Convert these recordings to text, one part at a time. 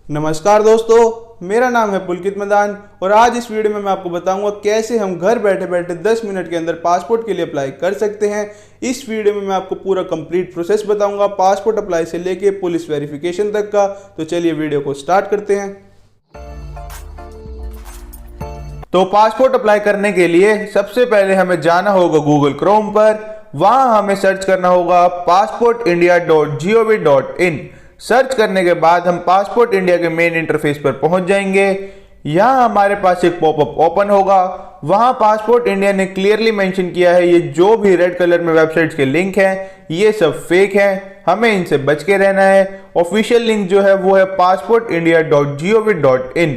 नमस्कार दोस्तों, मेरा नाम है पुलकित मदान और आज इस वीडियो में मैं आपको बताऊंगा कैसे हम घर बैठे बैठे 10 मिनट के अंदर पासपोर्ट के लिए अप्लाई कर सकते हैं। इस वीडियो में मैं आपको पूरा कंप्लीट प्रोसेस बताऊंगा, पासपोर्ट अप्लाई से लेके पुलिस वेरिफिकेशन तक का। तो चलिए वीडियो को स्टार्ट करते हैं। तो पासपोर्ट अप्लाई करने के लिए सबसे पहले हमें जाना होगा गूगल क्रोम पर। वहां हमें सर्च करना होगा passportindia.gov.in। सर्च करने के बाद हम पासपोर्ट इंडिया के मेन इंटरफेस पर पहुंच जाएंगे। यहाँ हमारे पास एक पॉपअप ओपन होगा। वहां पासपोर्ट इंडिया ने क्लियरली मेंशन किया है ये जो भी रेड कलर में वेबसाइट्स के लिंक हैं ये सब फेक हैं, हमें इनसे बच के रहना है। ऑफिशियल लिंक जो है वो है passportindia.gov.in।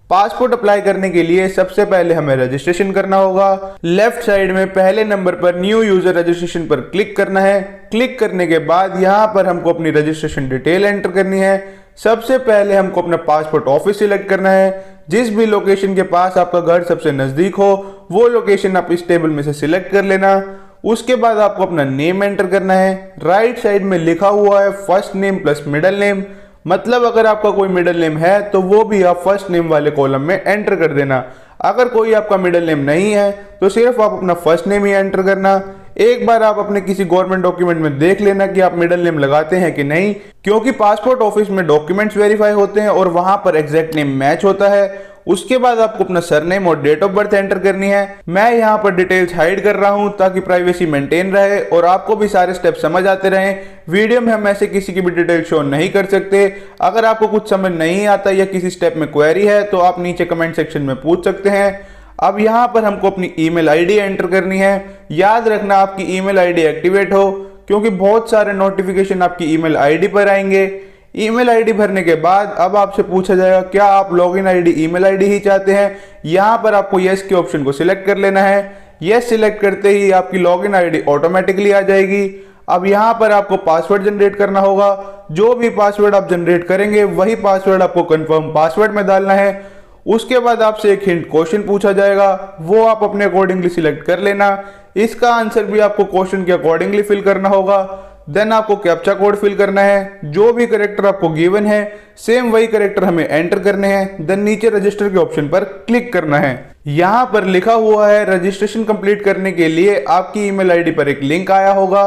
पासपोर्ट अप्लाई करने के लिए सबसे पहले हमें रजिस्ट्रेशन करना होगा। लेफ्ट साइड में पहले नंबर पर न्यू यूजर रजिस्ट्रेशन पर क्लिक करना है। क्लिक करने के बाद यहाँ पर हमको अपनी रजिस्ट्रेशन डिटेल एंटर करनी है। सबसे पहले हमको अपना पासपोर्ट ऑफिस सिलेक्ट करना है। जिस भी लोकेशन के पास आपका घर सबसे नजदीक हो वो लोकेशन आप इस टेबल में से सिलेक्ट कर लेना। उसके बाद आपको अपना नेम एंटर करना है। राइट साइड में लिखा हुआ है first name plus middle name, मतलब अगर आपका कोई मिडिल नेम है तो वो भी आप फर्स्ट नेम वाले कॉलम में एंटर कर देना। अगर कोई आपका मिडिल नेम नहीं है तो सिर्फ आप अपना फर्स्ट नेम ही एंटर करना। एक बार आप अपने किसी गवर्नमेंट डॉक्यूमेंट में देख लेना कि आप मिडिल नेम लगाते हैं कि नहीं, क्योंकि पासपोर्ट ऑफिस में डॉक्यूमेंट्स वेरीफाई होते हैं और वहां पर एग्जैक्ट नेम मैच होता है। उसके बाद आपको अपना सरनेम और डेट ऑफ बर्थ एंटर करनी है। मैं यहाँ पर डिटेल्स हाइड कर रहा हूँ ताकि प्राइवेसी मेंटेन रहे और आपको भी सारे स्टेप समझ आते रहें। वीडियो में हम ऐसे किसी की भी डिटेल शो नहीं कर सकते। अगर आपको कुछ समझ नहीं आता या किसी स्टेप में क्वेरी है तो आप नीचे कमेंट सेक्शन में पूछ सकते हैं। अब यहाँ पर हमको अपनी ईमेल आईडी एंटर करनी है। याद रखना आपकी ईमेल आईडी एक्टिवेट हो, क्योंकि बहुत सारे नोटिफिकेशन आपकी ईमेल आईडी पर आएंगे। ईमेल आईडी भरने के बाद अब आपसे पूछा जाएगा क्या आप लॉगिन आईडी ईमेल आईडी ही चाहते हैं। यहाँ पर आपको यस के ऑप्शन को सिलेक्ट कर लेना है। यस सिलेक्ट करते ही आपकी लॉगिन आईडी ऑटोमेटिकली आ जाएगी। अब यहाँ पर आपको पासवर्ड जनरेट करना होगा। जो भी पासवर्ड आप जनरेट करेंगे वही पासवर्ड आपको कंफर्म पासवर्ड में डालना है। उसके बाद आपसे एक हिंट क्वेश्चन पूछा जाएगा, वो आप अपने अकॉर्डिंगली सिलेक्ट कर लेना। इसका आंसर भी आपको क्वेश्चन के अकॉर्डिंगली फिल करना होगा। देन आपको कैप्चा कोड फिल करना है। जो भी करेक्टर आपको गिवन है सेम वही करेक्टर हमें एंटर करने हैं। देन नीचे रजिस्टर के ऑप्शन पर क्लिक करना है। यहाँ पर लिखा हुआ है रजिस्ट्रेशन कंप्लीट करने के लिए आपकी ईमेल आईडी पर एक लिंक आया होगा।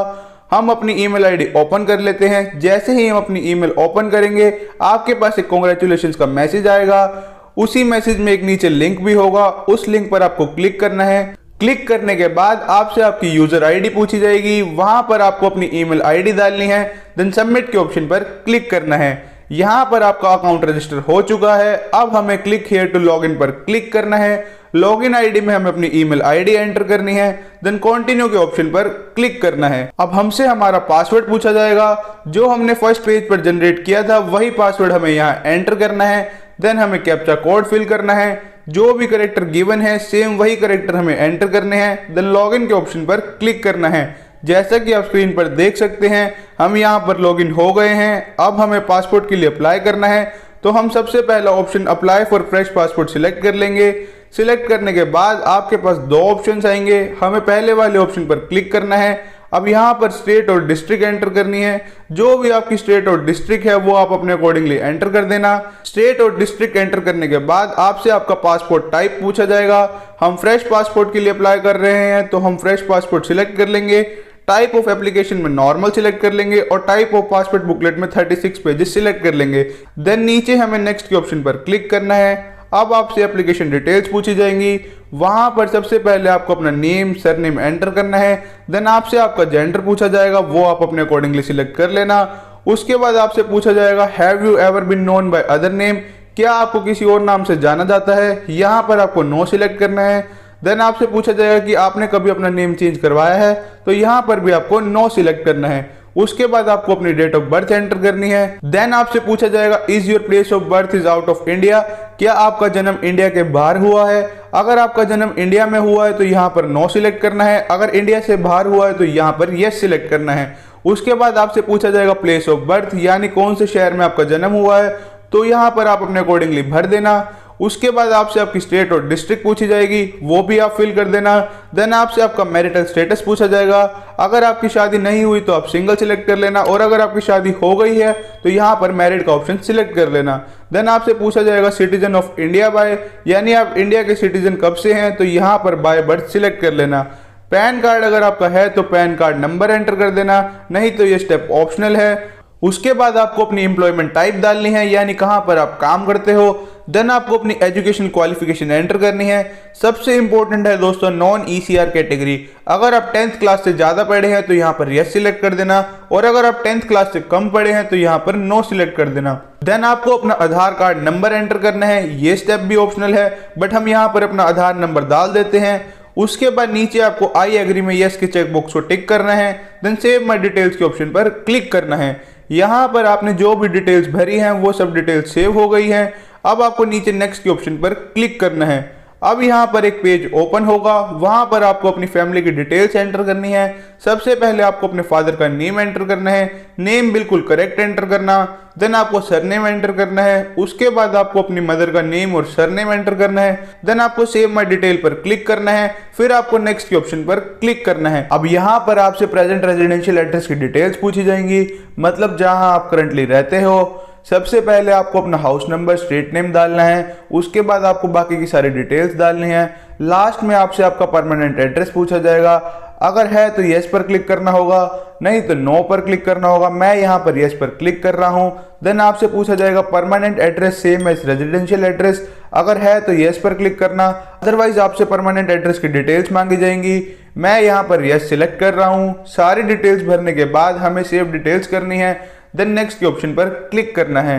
हम अपनी ईमेल आईडी ओपन कर लेते हैं। जैसे ही हम अपनी ईमेल ओपन करेंगे आपके पास एक कांग्रेचुलेशंस का मैसेज आएगा। उसी मैसेज में एक नीचे लिंक भी होगा, उस लिंक पर आपको क्लिक करना है। क्लिक करने के बाद आपसे आपकी यूजर आईडी पूछी जाएगी। वहां पर आपको अपनी ईमेल आईडी डालनी है। देन सबमिट के ऑप्शन पर क्लिक करना है। यहां पर आपका अकाउंट रजिस्टर हो चुका है। अब हमें क्लिक हियर टू लॉगिन पर क्लिक करना है। लॉगिन आईडी में हमें अपनी ईमेल आईडी एंटर करनी है। देन कंटिन्यू के ऑप्शन पर क्लिक करना है। अब हमसे हमारा पासवर्ड पूछा जाएगा। जो हमने फर्स्ट पेज पर जनरेट किया था वही पासवर्ड हमें यहाँ एंटर करना है। देन हमें कैप्चा कोड फिल करना है। जो भी करेक्टर गिवन है सेम वही करेक्टर हमें एंटर करने हैं। देन लॉगिन के ऑप्शन पर क्लिक करना है। जैसा कि आप स्क्रीन पर देख सकते हैं हम यहाँ पर लॉगिन हो गए हैं। अब हमें पासपोर्ट के लिए अप्लाई करना है, तो हम सबसे पहला option apply for fresh passport select कर लेंगे। सिलेक्ट करने के बाद आपके पास दो ऑप्शंस आएंगे। हमें पहले वाले ऑप्शन पर क्लिक करना है। अब यहाँ पर स्टेट और डिस्ट्रिक्ट एंटर करनी है। जो भी आपकी स्टेट और डिस्ट्रिक्ट है वो आप अपने अकॉर्डिंगली एंटर कर देना। स्टेट और डिस्ट्रिक्ट एंटर करने के बाद आपसे आपका पासपोर्ट टाइप पूछा जाएगा। हम फ्रेश पासपोर्ट के लिए अप्लाई कर रहे हैं तो हम फ्रेश पासपोर्ट सिलेक्ट कर लेंगे। टाइप ऑफ एप्लीकेशन में नॉर्मल सिलेक्ट कर लेंगे और टाइप ऑफ पासपोर्ट बुकलेट में 36 पेजेस सिलेक्ट कर लेंगे। देन नीचे हमें नेक्स्ट के ऑप्शन पर क्लिक करना है। अब आपसे एप्लीकेशन डिटेल्स पूछी जाएंगी। वहां पर सबसे पहले आपको अपना नेम सरनेम एंटर करना है। देन आपसे आपका जेंडर पूछा जाएगा, वो आप अपने अकॉर्डिंगली सिलेक्ट कर लेना। उसके बाद आपसे पूछा जाएगा have you ever been known by other name, क्या आपको किसी और नाम से जाना जाता है। यहाँ पर आपको नो सिलेक्ट करना है। देन आपसे पूछा जाएगा कि आपने कभी अपना नेम चेंज करवाया है, तो यहाँ पर भी आपको नो सिलेक्ट करना है। उसके बाद आपको अपनी डेट ऑफ बर्थ एंटर करनी है। देन आपसे पूछा जाएगा is your place of birth is out of India, क्या आपका जन्म इंडिया के बाहर हुआ है। अगर आपका जन्म इंडिया में हुआ है तो यहाँ पर नो सिलेक्ट करना है। अगर इंडिया से बाहर हुआ है तो यहाँ पर यस सिलेक्ट करना है। उसके बाद आपसे पूछा जाएगा प्लेस ऑफ बर्थ, यानी कौन से शहर में आपका जन्म हुआ है, तो यहाँ पर आप अपने अकॉर्डिंगली भर देना। उसके बाद आपसे आपकी स्टेट और डिस्ट्रिक्ट पूछी जाएगी, वो भी आप फिल कर देना। देन आपसे आपका मैरिटल स्टेटस पूछा जाएगा। अगर आपकी शादी नहीं हुई तो आप सिंगल सिलेक्ट कर लेना, और अगर आपकी शादी हो गई है तो यहाँ पर मैरिड का ऑप्शन सिलेक्ट कर लेना। देन आपसे पूछा जाएगा सिटीजन ऑफ इंडिया बाय, यानी आप इंडिया के सिटीजन कब से हैं, तो यहाँ पर बाय बर्थ सिलेक्ट कर लेना। पैन कार्ड अगर आपका है तो पैन कार्ड नंबर एंटर कर देना, नहीं तो ये स्टेप ऑप्शनल है। उसके बाद आपको अपनी एम्प्लॉयमेंट टाइप डालनी है, यानी कहां पर आप काम करते हो। देन आपको अपनी एजुकेशन क्वालिफिकेशन एंटर करनी है। सबसे इंपॉर्टेंट है दोस्तों नॉन ईसीआर कैटेगरी। अगर आप 10th क्लास से ज्यादा पढ़े हैं तो यहाँ पर यस सिलेक्ट कर देना, और अगर आप 10th क्लास से कम पढ़े हैं तो यहाँ पर नो सिलेक्ट कर देना। देन आपको अपना आधार कार्ड नंबर एंटर करना है, ये स्टेप भी ऑप्शनल है, बट हम यहाँ पर अपना आधार नंबर डाल देते हैं। उसके बाद नीचे आपको आई एग्री में यस के चेक बॉक्स को टिक करना है। देन सेव माय डिटेल्स के ऑप्शन पर क्लिक करना है। यहाँ पर आपने जो भी डिटेल्स भरी हैं वो सब डिटेल्स सेव हो गई हैं। अब आपको नीचे नेक्स्ट के ऑप्शन पर क्लिक करना है। अब यहाँ पर एक पेज ओपन होगा, वहां पर आपको अपनी फैमिली की डिटेल्स एंटर करनी है। सबसे पहले आपको अपने फादर का नेम एंटर करना है, नेम बिल्कुल करेक्ट एंटर करना। देन आपको सरनेम एंटर करना है। उसके बाद आपको अपनी मदर का नेम और सरनेम एंटर करना है। देन आपको सेव माय डिटेल पर क्लिक करना है, फिर आपको नेक्स्ट के ऑप्शन पर क्लिक करना है। अब यहाँ पर आपसे प्रेजेंट रेजिडेंशियल एड्रेस की डिटेल्स पूछी जाएंगी, मतलब जहां आप करंटली रहते हो। सबसे पहले आपको अपना हाउस नंबर, स्ट्रीट नेम डालना है। उसके बाद आपको बाकी की सारी डिटेल्स डालनी है। लास्ट में आपसे आपका परमानेंट एड्रेस पूछा जाएगा। अगर है तो यस पर क्लिक करना होगा, नहीं तो नो पर क्लिक करना होगा। मैं यहाँ पर यस पर क्लिक कर रहा हूँ। देन आपसे पूछा जाएगा permanent address same as residential address, अगर है तो यस पर क्लिक करना, अदरवाइज आपसे परमानेंट एड्रेस की डिटेल्स मांगी जाएंगी। मैं यहाँ पर यस सिलेक्ट कर रहा हूँ। सारी डिटेल्स भरने के बाद हमें सेव डिटेल्स करनी है। देन नेक्स्ट के ऑप्शन पर क्लिक करना है।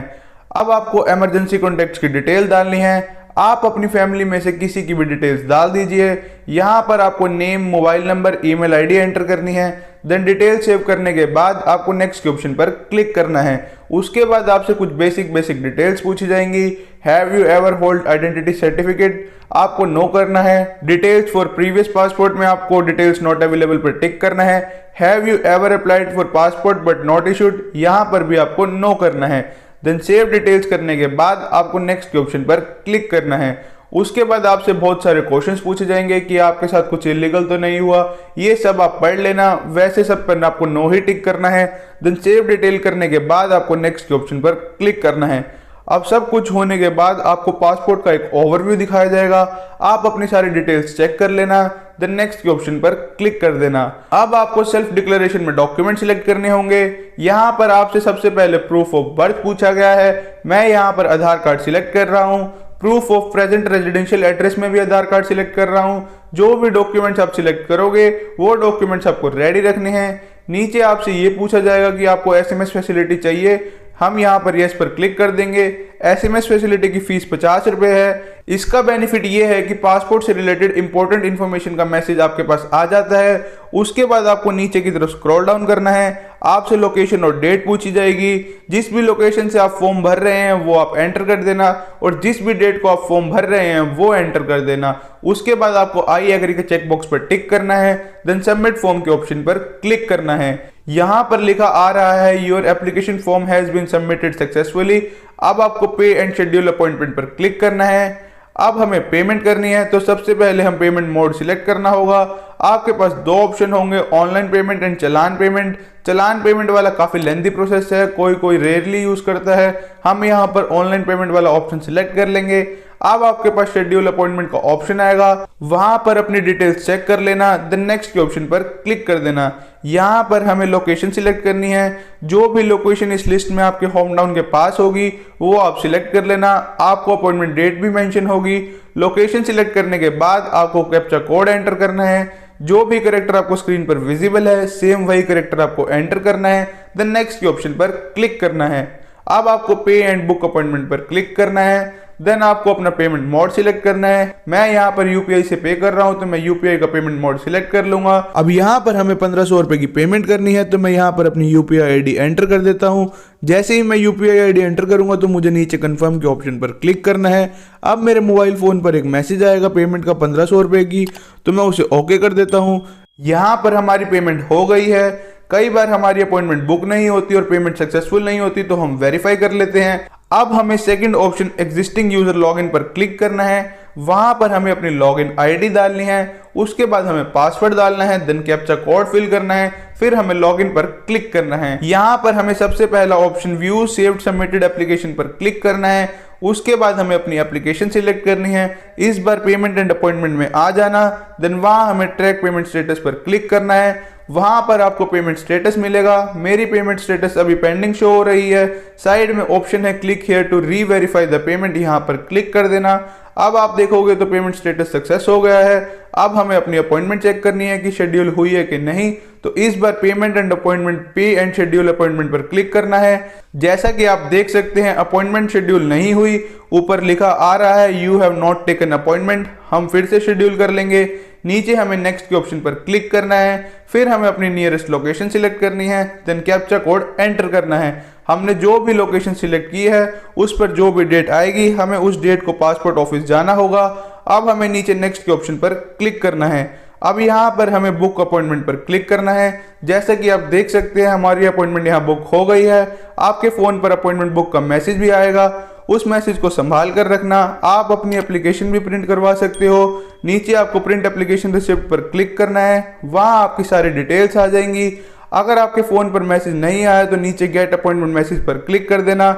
अब आपको इमरजेंसी कॉन्टैक्ट्स की डिटेल डालनी है। आप अपनी फैमिली में से किसी की भी डिटेल्स डाल दीजिए। यहाँ पर आपको name, mobile number, email ID enter करनी है। देन डिटेल सेव करने के बाद आपको नेक्स्ट के ऑप्शन पर क्लिक करना है। उसके बाद आपसे कुछ बेसिक डिटेल्स पूछी जाएंगी। Have you ever hold identity certificate, आपको नो करना है। डिटेल्स फॉर प्रीवियस पासपोर्ट में आपको डिटेल्स नॉट अवेलेबल पर टिक करना है। Have you ever applied for passport but not issued, यहाँ पर भी आपको नो करना है। देन सेव डिटेल्स करने के बाद आपको नेक्स्ट के ऑप्शन पर क्लिक करना है। उसके बाद आपसे बहुत सारे क्वेश्चंस पूछे जाएंगे कि आपके साथ कुछ इलीगल तो नहीं हुआ, ये सब आप पढ़ लेना। वैसे सब पर आपको नो ही टिक करना है। देन सेव डिटेल करने के बाद आपको नेक्स्ट के ऑप्शन पर क्लिक करना है। अब सब कुछ होने के बाद आपको पासपोर्ट का एक ओवरव्यू दिखाया जाएगा। आप अपनी सारी डिटेल्स चेक कर लेना। देन नेक्स्ट के ऑप्शन पर क्लिक कर देना। अब आपको सेल्फ डिक्लेरेशन में डॉक्यूमेंट सिलेक्ट करने होंगे। यहाँ पर आपसे सबसे पहले प्रूफ ऑफ बर्थ पूछा गया है। मैं यहाँ पर आधार कार्ड सिलेक्ट कर रहा हूँ। Proof of present residential address में भी आधार कार्ड सिलेक्ट कर रहा हूँ। जो भी डॉक्यूमेंट्स आप सिलेक्ट करोगे वो डॉक्यूमेंट्स आपको रेडी रखने हैं। नीचे आपसे ये पूछा जाएगा कि आपको एसएमएस फैसिलिटी चाहिए, हम यहाँ पर यस पर क्लिक कर देंगे। एसएमएस फैसिलिटी की फीस 50 रुपये है। इसका बेनिफिट ये है कि पासपोर्ट से रिलेटेड इंपॉर्टेंट इन्फॉर्मेशन का मैसेज आपके पास आ जाता है। उसके बाद आपको नीचे की तरफ स्क्रॉल डाउन करना है। आपसे लोकेशन और डेट पूछी जाएगी। जिस भी लोकेशन से आप फॉर्म भर रहे हैं वो आप एंटर कर देना, और जिस भी डेट को आप फॉर्म भर रहे हैं वो एंटर कर देना। उसके बाद आपको आई एग्री के चेक बॉक्स पर टिक करना है। देन सबमिट फॉर्म के ऑप्शन पर क्लिक करना है। यहाँ पर लिखा आ रहा है your application form has been submitted successfully. अब आपको पे एंड शेड्यूल अपॉइंटमेंट पर क्लिक करना है। अब हमें पेमेंट करनी है, तो सबसे पहले हम पेमेंट मोड सिलेक्ट करना होगा। आपके पास दो ऑप्शन होंगे, online payment and challan payment. Challan payment वाला काफी लेंथी प्रोसेस है, कोई रेयरली यूज करता है। हम यहाँ पर ऑनलाइन पेमेंट वाला ऑप्शन सिलेक्ट कर लेंगे। अब आपके पास शेड्यूल अपॉइंटमेंट का ऑप्शन आएगा, वहां पर अपनी डिटेल्स चेक कर लेना। देन नेक्स्ट के ऑप्शन पर क्लिक कर देना। यहाँ पर हमें लोकेशन सिलेक्ट करनी है। जो भी लोकेशन इस लिस्ट में आपके होम टाउन के पास होगी वो आप सिलेक्ट कर लेना। आपको अपॉइंटमेंट डेट भी मेंशन होगी। लोकेशन सिलेक्ट करने के बाद आपको कैप्चा कोड एंटर करना है। जो भी कैरेक्टर आपको स्क्रीन पर विजिबल है सेम वही कैरेक्टर आपको एंटर करना है। देन नेक्स्ट के ऑप्शन पर क्लिक करना है। अब आपको पे एंड बुक अपॉइंटमेंट पर क्लिक करना है। देन आपको अपना पेमेंट मोड सिलेक्ट करना है। मैं यहाँ पर यूपीआई से पे कर रहा हूँ तो मैं यूपीआई का पेमेंट मोड सिलेक्ट कर लूंगा। अब यहाँ पर हमें 1500 रुपए की पेमेंट करनी है, तो मैं यहाँ पर अपनी यूपीआई आईडी एंटर कर देता हूँ। जैसे ही मैं यूपीआई आईडी एंटर करूंगा तो मुझे नीचे कंफर्म के ऑप्शन पर क्लिक करना है। अब मेरे मोबाइल फोन पर एक मैसेज आएगा पेमेंट का 1500 रुपए की, तो मैं उसे ओके कर देता हूँ। यहाँ पर हमारी पेमेंट हो गई है। कई बार हमारी अपॉइंटमेंट बुक नहीं होती और पेमेंट सक्सेसफुल नहीं होती, तो हम वेरीफाई कर लेते हैं। अब हमें second option existing user login पर क्लिक करना है। वहां पर हमें अपनी लॉगिन आईडी डालनी है, उसके बाद हमें पासवर्ड डालना है, देन कैप्चा कोड फिल करना है, फिर हमें लॉगिन पर क्लिक करना है। यहां पर हमें सबसे पहला option view saved submitted application पर क्लिक करना है। उसके बाद हमें अपनी एप्लीकेशन सिलेक्ट करनी है, इस बार पेमेंट एंड अपॉइंटमेंट में आ जाना, देन वहां हमें ट्रैक पेमेंट स्टेटस पर क्लिक करना है। वहां पर आपको पेमेंट स्टेटस मिलेगा। मेरी पेमेंट स्टेटस अभी पेंडिंग शो हो रही है। साइड में ऑप्शन है click here to reverify the payment, यहां पर क्लिक कर देना। अब आप देखोगे तो पेमेंट स्टेटस सक्सेस हो गया है। अब हमें अपनी अपॉइंटमेंट चेक करनी है कि शेड्यूल हुई है कि नहीं, तो इस बार पेमेंट एंड अपॉइंटमेंट पे एंड शेड्यूल अपॉइंटमेंट पर क्लिक करना है। जैसा कि आप देख सकते हैं अपॉइंटमेंट शेड्यूल नहीं हुई, ऊपर लिखा आ रहा है you have not taken appointment. हम फिर से शेड्यूल कर लेंगे। नीचे हमें नेक्स्ट के ऑप्शन पर क्लिक करना है, फिर हमें अपनी नियरेस्ट लोकेशन सिलेक्ट करनी है, देन कैप्चा कोड एंटर करना है। हमने जो भी लोकेशन सिलेक्ट की है उस पर जो भी डेट आएगी हमें उस डेट को पासपोर्ट ऑफिस जाना होगा। अब हमें नीचे नेक्स्ट के ऑप्शन पर क्लिक करना है। अब यहाँ पर हमें बुक अपॉइंटमेंट पर क्लिक करना है। जैसा कि आप देख सकते हैं हमारी अपॉइंटमेंट यहाँ बुक हो गई है। आपके फ़ोन पर अपॉइंटमेंट बुक का मैसेज भी आएगा, उस मैसेज को संभाल कर रखना। आप अपनी एप्लीकेशन भी प्रिंट करवा सकते हो। नीचे आपको प्रिंट एप्लीकेशन रिसिप्ट पर क्लिक करना है, वहाँ आपकी सारी डिटेल्स आ जाएंगी। अगर आपके फ़ोन पर मैसेज नहीं आया तो नीचे गेट अपॉइंटमेंट मैसेज पर क्लिक कर देना।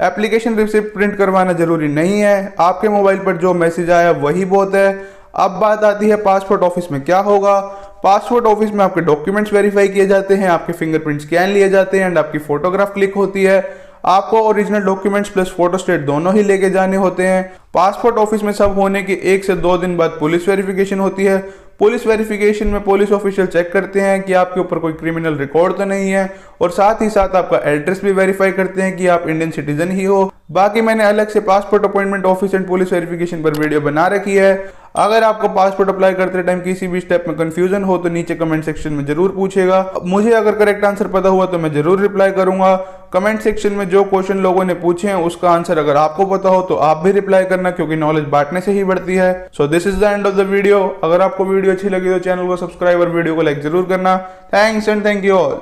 एप्लीकेशन रिसिप्ट प्रिंट करवाना जरूरी नहीं है, आपके मोबाइल पर जो मैसेज आया वही बहुत है। अब बात आती है पासपोर्ट ऑफिस में क्या होगा। पासपोर्ट ऑफिस में आपके डॉक्यूमेंट्स वेरीफाई किए जाते हैं, आपके फिंगरप्रिंट स्कैन लिए जाते हैं एंड आपकी फोटोग्राफ क्लिक होती है। आपको ओरिजिनल डॉक्यूमेंट्स प्लस फोटोस्टेट दोनों ही लेके जाने होते हैं। पासपोर्ट ऑफिस में सब होने के 1 से 2 दिन बाद पुलिस वेरिफिकेशन होती है। पुलिस वेरिफिकेशन में पुलिस ऑफिशियल चेक करते हैं कि आपके ऊपर कोई क्रिमिनल रिकॉर्ड तो नहीं है, और साथ ही साथ आपका एड्रेस भी वेरीफाई करते हैं कि आप इंडियन सिटीजन ही हो। बाकी मैंने अलग से passport appointment office and police verification पर वीडियो बना रखी है। अगर आपको पासपोर्ट अप्लाई करते टाइम किसी भी स्टेप में कंफ्यूजन हो तो नीचे कमेंट सेक्शन में जरूर पूछेगा। मुझे अगर करेक्ट आंसर पता हुआ तो मैं जरूर रिप्लाई करूंगा। कमेंट सेक्शन में जो क्वेश्चन लोगों ने पूछे हैं उसका आंसर अगर आपको पता हो तो आप भी रिप्लाई करना, क्योंकि नॉलेज बांटने से ही बढ़ती है। So this is the end of the video. अगर आपको वीडियो अच्छी लगी तो चैनल को सब्सक्राइब और वीडियो को लाइक जरूर करना। Thanks and thank you all.